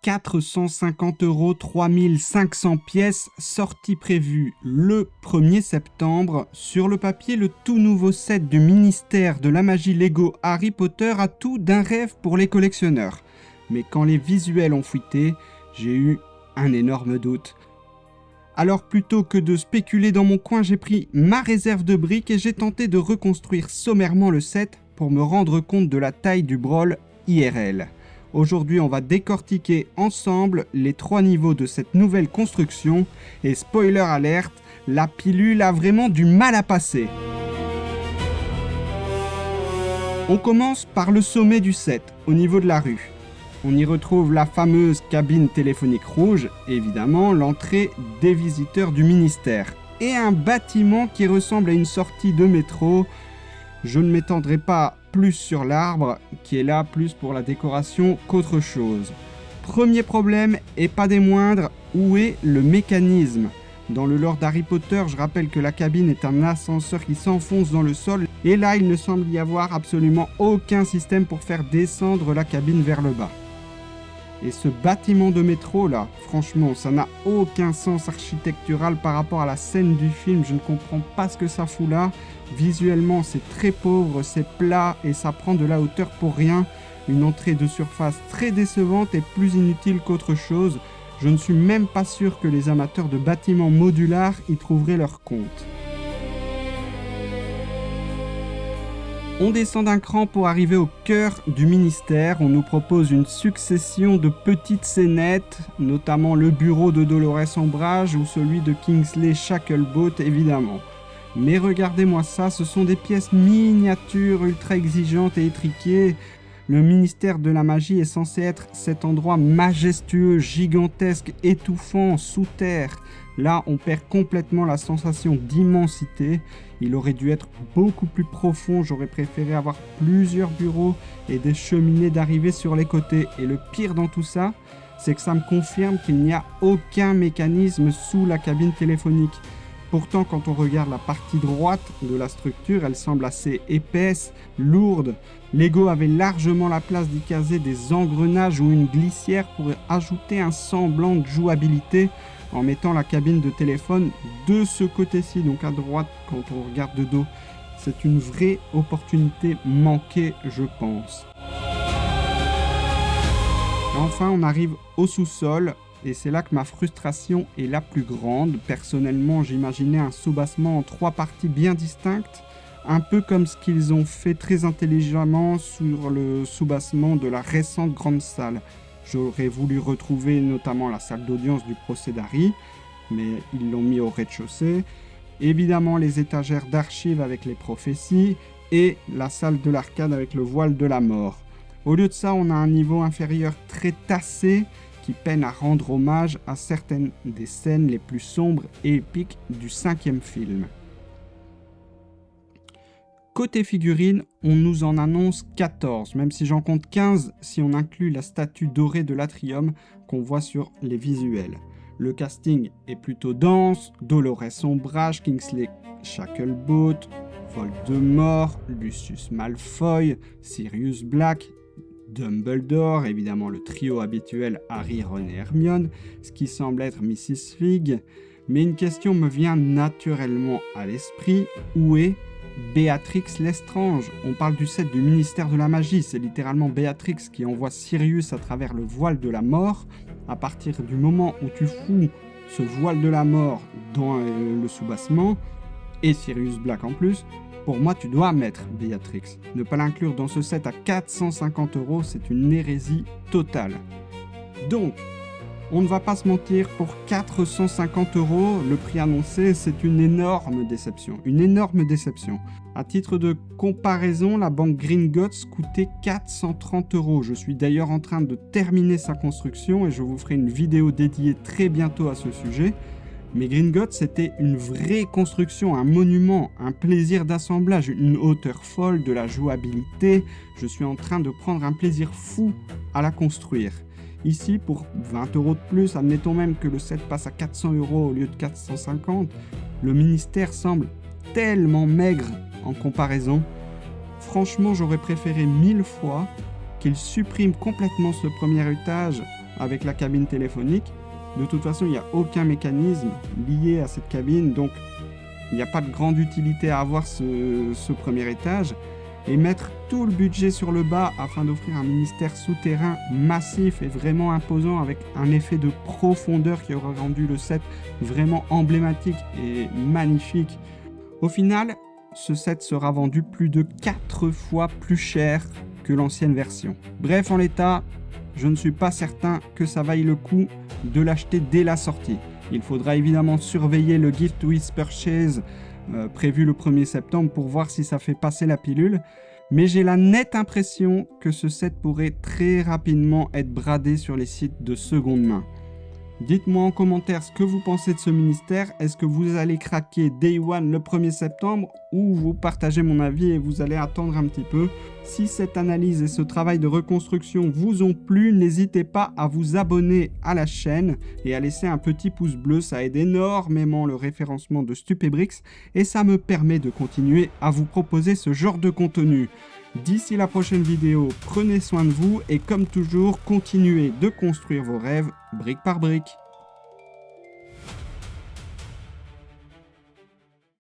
450 €, 3500 pièces, sortie prévue le 1er septembre. Sur le papier, le tout nouveau set du ministère de la magie Lego Harry Potter a tout d'un rêve pour les collectionneurs. Mais quand les visuels ont fuité, j'ai eu un énorme doute. Alors plutôt que de spéculer dans mon coin, j'ai pris ma réserve de briques et j'ai tenté de reconstruire sommairement le set pour me rendre compte de la taille du Brawl IRL. Aujourd'hui, on va décortiquer ensemble les 3 niveaux de cette nouvelle construction et spoiler alerte, la pilule a vraiment du mal à passer. On commence par le sommet du set, au niveau de la rue. On y retrouve la fameuse cabine téléphonique rouge, évidemment l'entrée des visiteurs du ministère, et un bâtiment qui ressemble à une sortie de métro. Je ne m'étendrai pas plus sur l'arbre, qui est là plus pour la décoration qu'autre chose. Premier problème, et pas des moindres, où est le mécanisme ? Dans le lore d'Harry Potter, je rappelle que la cabine est un ascenseur qui s'enfonce dans le sol, et là il ne semble y avoir absolument aucun système pour faire descendre la cabine vers le bas. Et ce bâtiment de métro là, franchement, ça n'a aucun sens architectural par rapport à la scène du film, je ne comprends pas ce que ça fout là. Visuellement, c'est très pauvre, c'est plat et ça prend de la hauteur pour rien. Une entrée de surface très décevante et plus inutile qu'autre chose. Je ne suis même pas sûr que les amateurs de bâtiments modulars y trouveraient leur compte. On descend d'un cran pour arriver au cœur du ministère. On nous propose une succession de petites scénettes, notamment le bureau de Dolores Umbridge ou celui de Kingsley Shacklebolt évidemment. Mais regardez-moi ça, ce sont des pièces miniatures ultra exigeantes et étriquées. Le ministère de la magie est censé être cet endroit majestueux, gigantesque, étouffant, sous terre. Là, on perd complètement la sensation d'immensité. Il aurait dû être beaucoup plus profond. J'aurais préféré avoir plusieurs bureaux et des cheminées d'arrivée sur les côtés. Et le pire dans tout ça, c'est que ça me confirme qu'il n'y a aucun mécanisme sous la cabine téléphonique. Pourtant, quand on regarde la partie droite de la structure, elle semble assez épaisse, lourde. Lego avait largement la place d'y caser des engrenages ou une glissière pour ajouter un semblant de jouabilité en mettant la cabine de téléphone de ce côté-ci, donc à droite quand on regarde de dos. C'est une vraie opportunité manquée, je pense. Et enfin, on arrive au sous-sol. Et c'est là que ma frustration est la plus grande. Personnellement, j'imaginais un soubassement en 3 parties bien distinctes, un peu comme ce qu'ils ont fait très intelligemment sur le soubassement de la récente grande salle. J'aurais voulu retrouver notamment la salle d'audience du procès d'Harry, mais ils l'ont mis au rez-de-chaussée. Évidemment, les étagères d'archives avec les prophéties et la salle de l'arcade avec le voile de la mort. Au lieu de ça, on a un niveau inférieur très tassé, qui peine à rendre hommage à certaines des scènes les plus sombres et épiques du 5e film. Côté figurines, on nous en annonce 14, même si j'en compte 15 si on inclut la statue dorée de l'Atrium qu'on voit sur les visuels. Le casting est plutôt dense, Dolores Umbridge, Kingsley Shacklebolt, Voldemort, Lucius Malfoy, Sirius Black, Dumbledore, évidemment le trio habituel Harry, Ron et Hermione, ce qui semble être Mrs. Fig, mais une question me vient naturellement à l'esprit, où est Béatrix Lestrange ? On parle du set du ministère de la magie, c'est littéralement Béatrix qui envoie Sirius à travers le voile de la mort. À partir du moment où tu fous ce voile de la mort dans le soubassement, et Sirius Black en plus, pour moi, tu dois mettre Béatrix. Ne pas l'inclure dans ce set à 450 €, c'est une hérésie totale. Donc, on ne va pas se mentir, pour 450 €, le prix annoncé, c'est une énorme déception. Une énorme déception. À titre de comparaison, la banque Gringotts coûtait 430 €. Je suis d'ailleurs en train de terminer sa construction et je vous ferai une vidéo dédiée très bientôt à ce sujet. Mais Gringotts, c'était une vraie construction, un monument, un plaisir d'assemblage, une hauteur folle, de la jouabilité. Je suis en train de prendre un plaisir fou à la construire. Ici, pour 20 € de plus, admettons même que le set passe à 400 € au lieu de 450, le ministère semble tellement maigre en comparaison. Franchement, j'aurais préféré 1000 fois qu'il supprime complètement ce premier étage avec la cabine téléphonique. De toute façon, il n'y a aucun mécanisme lié à cette cabine, donc il n'y a pas de grande utilité à avoir ce premier étage. Et mettre tout le budget sur le bas afin d'offrir un ministère souterrain massif et vraiment imposant avec un effet de profondeur qui aura rendu le set vraiment emblématique et magnifique. Au final, ce set sera vendu plus de 4 fois plus cher que l'ancienne version. Bref, en l'état, je ne suis pas certain que ça vaille le coup de l'acheter dès la sortie. Il faudra évidemment surveiller le Gift with Purchase prévu le 1er septembre pour voir si ça fait passer la pilule. Mais j'ai la nette impression que ce set pourrait très rapidement être bradé sur les sites de seconde main. Dites-moi en commentaire ce que vous pensez de ce ministère. Est-ce que vous allez craquer Day One le 1er septembre ou vous partagez mon avis et vous allez attendre un petit peu? Si cette analyse et ce travail de reconstruction vous ont plu, n'hésitez pas à vous abonner à la chaîne et à laisser un petit pouce bleu. Ça aide énormément le référencement de Stupébrix et ça me permet de continuer à vous proposer ce genre de contenu. D'ici la prochaine vidéo, prenez soin de vous et comme toujours, continuez de construire vos rêves brique par brique.